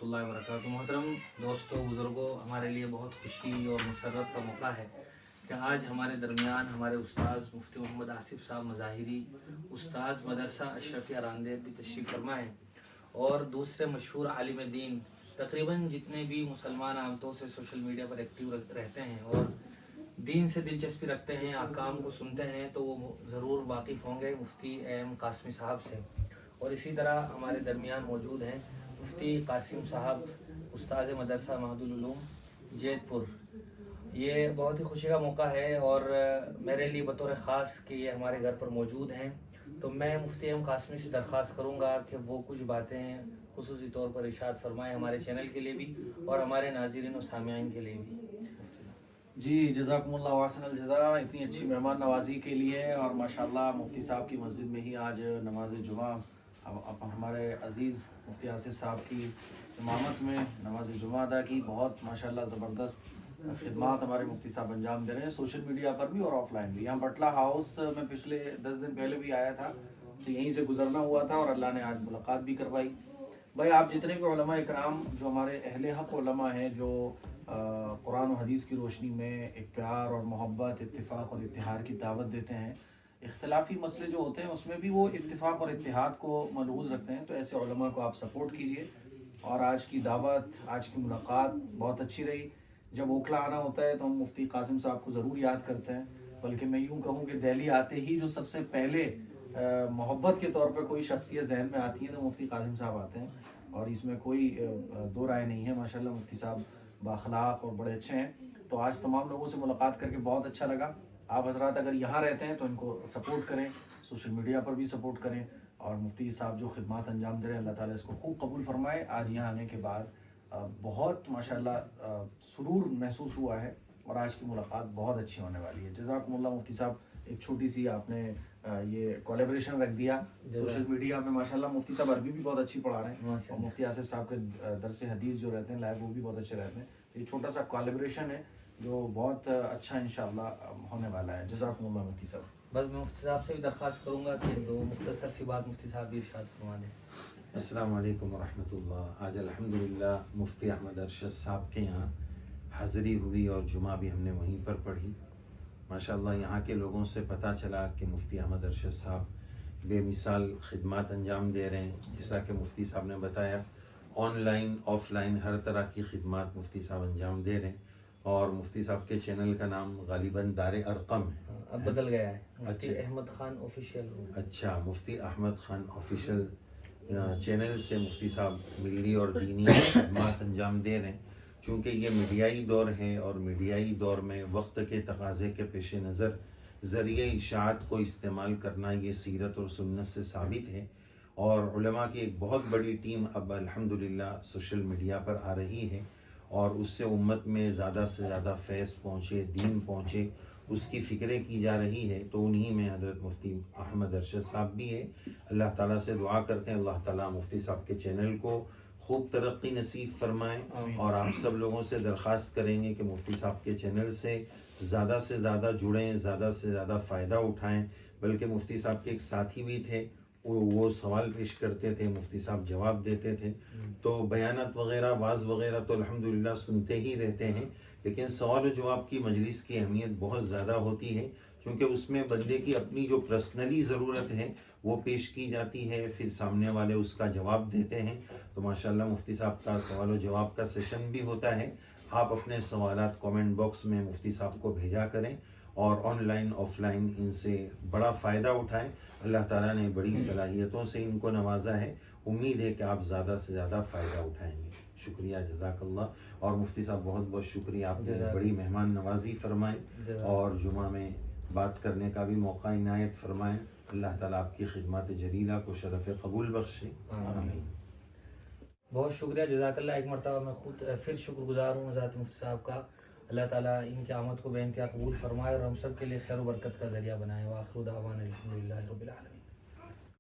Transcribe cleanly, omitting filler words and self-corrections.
रहमतुल्लाहि व बरकातुहू। मोहतरम दोस्तों, बुज़ुर्गों, हमारे लिए बहुत खुशी और मसरत का मौका है कि आज हमारे दरमियान हमारे उस्ताद मुफ्ती मोहम्मद आसिफ साहब मज़ाहिरी, उस्ताद मदरसा अशरफिया रांदेर भी तशरीफ़ फरमा हैं और दूसरे मशहूर आलिम दीन। तकरीबन जितने भी मुसलमान आमतौर से सोशल मीडिया पर एक्टिव रहते हैं और दीन से दिलचस्पी रखते हैं, अहकाम को सुनते हैं, तो वो ज़रूर वाकिफ़ होंगे मुफ्ती एम कासिमी साहब से। और इसी तरह हमारे दरमियान मौजूद हैं मुफ्ती कासिम साहब, उस्ताद मदरसा महदुल उलूम जैतपुर। ये बहुत ही खुशी का मौका है और मेरे लिए बतौर ख़ास कि ये हमारे घर पर मौजूद हैं, तो मैं मुफ्ती एम कासिमी से दरख्वास्त करूँगा कि वो कुछ बातें खुसूसी तौर पर इरशाद फरमाएँ हमारे चैनल के लिए भी और हमारे नाज़रीन और सामिईन के लिए भी। जी, जज़ाकुमुल्लाह वाहसनल जज़ा। इतनी अच्छी मेहमान नवाजी के लिए और माशाल्लाह मुफ्ती साहब की मस्जिद में ही आज नमाज जुमा अब हमारे अज़ीज़ मुफ्ती आसिफ साहब की इमामत में नमाज जुमा अदा की। बहुत माशाल्लाह ज़बरदस्त खिदमत हमारे मुफ्ती साहब अंजाम दे रहे हैं, सोशल मीडिया पर भी और ऑफलाइन भी। यहाँ बटला हाउस में पिछले 10 दिन पहले भी आया था, तो यहीं से गुजरना हुआ था और अल्लाह ने आज मुलाकात भी करवाई। भाई, आप जितने भी उलमा इकराम जो हमारे अहले हक़ उलमा हैं, जो कुरान और हदीस की रोशनी में एक प्यार और मोहब्बत, इत्तिफाक़ और इत्तिहाद की दावत देते हैं, इख्तिलाफ़ी मसले जो होते हैं उसमें भी वो इत्तिफाक़ और इत्तिहाद को मलहूज़ रखते हैं, तो ऐसे उलमा को आप सपोर्ट कीजिए। और आज की दावत, आज की मुलाकात बहुत अच्छी रही। जब ओखला आना होता है तो हम मुफ्ती कासिम साहब को ज़रूर याद करते हैं, बल्कि मैं यूँ कहूँ कि दिल्ली आते ही जो सबसे पहले मोहब्बत के तौर पर कोई शख्सियत जहन में आती है तो मुफ्ती कासिम साहब आते हैं, और इसमें कोई दो राय नहीं है। माशाल्लाह मुफ्ती साहब बाखलाक और बड़े अच्छे हैं। तो आज तमाम लोगों से मुलाकात करके बहुत अच्छा लगा। आप हजरात अगर यहाँ रहते हैं तो इनको सपोर्ट करें, सोशल मीडिया पर भी सपोर्ट करें, और मुफ्ती साहब जो खिदमत अंजाम दे रहे हैं अल्लाह ताला इसको खूब कबूल फरमाए। आज यहाँ आने के बाद बहुत माशाल्लाह सुरूर महसूस हुआ है और आज की मुलाकात बहुत अच्छी होने वाली है। जज़ाकुमुल्लाह मुफ्ती साहब, एक छोटी सी आपने ये कोलैबोरेशन रख दिया सोशल मीडिया में। माशाल्लाह मुफ्ती साहब अरबी भी बहुत अच्छी पढ़ा रहे हैं और मुफ्ती आसिफ साहब के दरस हदीस जो रहते हैं लाइव, वो भी बहुत अच्छे रहते हैं। तो ये छोटा सा कोलैबोरेशन है जो बहुत अच्छा इंशाअल्लाह होने वाला है। जज़ाकुमुल्लाह मुफ्ती साहब। बस मैं मुफ्ती साहब से भी दरख्वास्त करूँगा कि दो मुख्तसर सी बात मुफ्ती साहब भी इरशाद फरमा दें। अस्सलामु अलैकुम व रहमतुल्लाह। आज अल्हम्दुलिल्लाह मुफ्ती अहमद अरशद साहब के यहाँ हाज़री हुई और जुमा भी हमने वहीं पर पढ़ी। माशाअल्लाह यहाँ के लोगों से पता चला कि मुफ्ती अहमद अरशद साहब बेमिसाल खिदमत अंजाम दे रहे हैं। जैसा कि मुफ्ती साहब ने बताया, ऑनलाइन ऑफलाइन हर तरह की खिदमत मुफ्ती साहब अंजाम दे रहे हैं। और मुफ्ती साहब के चैनल का नाम गालिबन दारे अरकम है, अब बदल गया है, मुफ्ती अच्छा। अहमद खान ऑफिशियल। अच्छा, मुफ्ती अहमद खान ऑफिशियल चैनल से मुफ्ती साहब मिली और दीनी खिदमत अंजाम दे रहे हैं। चूँकि ये मीडियाई दौर है और मीडियाई दौर में वक्त के तकाज़े के पेश नज़र ज़रिए इशाअत को इस्तेमाल करना ये सीरत और सुन्नत से साबित है। और उलमा की एक बहुत बड़ी टीम अब अल्हम्दुलिल्लाह सोशल मीडिया पर आ रही है और उससे उम्मत में ज़्यादा से ज़्यादा फैज़ पहुँचे, दीन पहुँचे, उसकी फ़िक्रें की जा रही है। तो उन्हीं में हज़रत मुफ्ती अहमद अरशद साहब भी है। अल्लाह ताला से दुआ करते हैं अल्लाह ताला मुफ्ती साहब के चैनल को खूब तरक्की नसीब फरमाएँ। और आप सब लोगों से दरख्वास्त करेंगे कि मुफ्ती साहब के चैनल से ज़्यादा जुड़ें, ज़्यादा से ज़्यादा फ़ायदा उठाएँ। बल्कि मुफ्ती साहब के एक साथी भी थे, वो सवाल पेश करते थे, मुफ्ती साहब जवाब देते थे। तो बयानात वग़ैरह, वाज़ वग़ैरह तो अल्हम्दुलिल्लाह सुनते ही रहते हैं, लेकिन सवाल व जवाब की मजलिस की अहमियत बहुत ज़्यादा होती है, क्योंकि उसमें बंदे की अपनी जो पर्सनली ज़रूरत है वो पेश की जाती है, फिर सामने वाले उसका जवाब देते हैं। तो माशाल्लाह मुफ्ती साहब का सवाल व जवाब का सेशन भी होता है। आप अपने सवालात कमेंट बॉक्स में मुफ्ती साहब को भेजा करें और ऑनलाइन ऑफलाइन इनसे बड़ा फ़ायदा उठाएं। अल्लाह ताला ने बड़ी सलाहियतों से इनको नवाजा है। उम्मीद है कि आप ज़्यादा से ज़्यादा फ़ायदा उठाएंगे। शुक्रिया, जज़ाकल्लाह। और मुफ्ती साहब बहुत बहुत शुक्रिया, आपने बड़ी मेहमान नवाजी फरमाई और जुमा में बात करने का भी मौका इनायत फरमाएँ। अल्लाह ताला आपकी खिदमत जलीला को शरफ़ कबूल बख्शे, आमीन। बहुत शुक्रिया, जज़ाकल्लाह। एक मरतबा मैं खुद फिर शुक्रगुज़ार हूँ हज़रत मुफ्ती साहब का। अल्लाह ताला इनकी आमद को बेइंतहा कबूल फरमाए और हम सब के लिए खैर व बरकत का ज़रिया बनाए। व आखिरु दावाना अल्हम्दुलिल्लाहि रब्बिल आलमीन।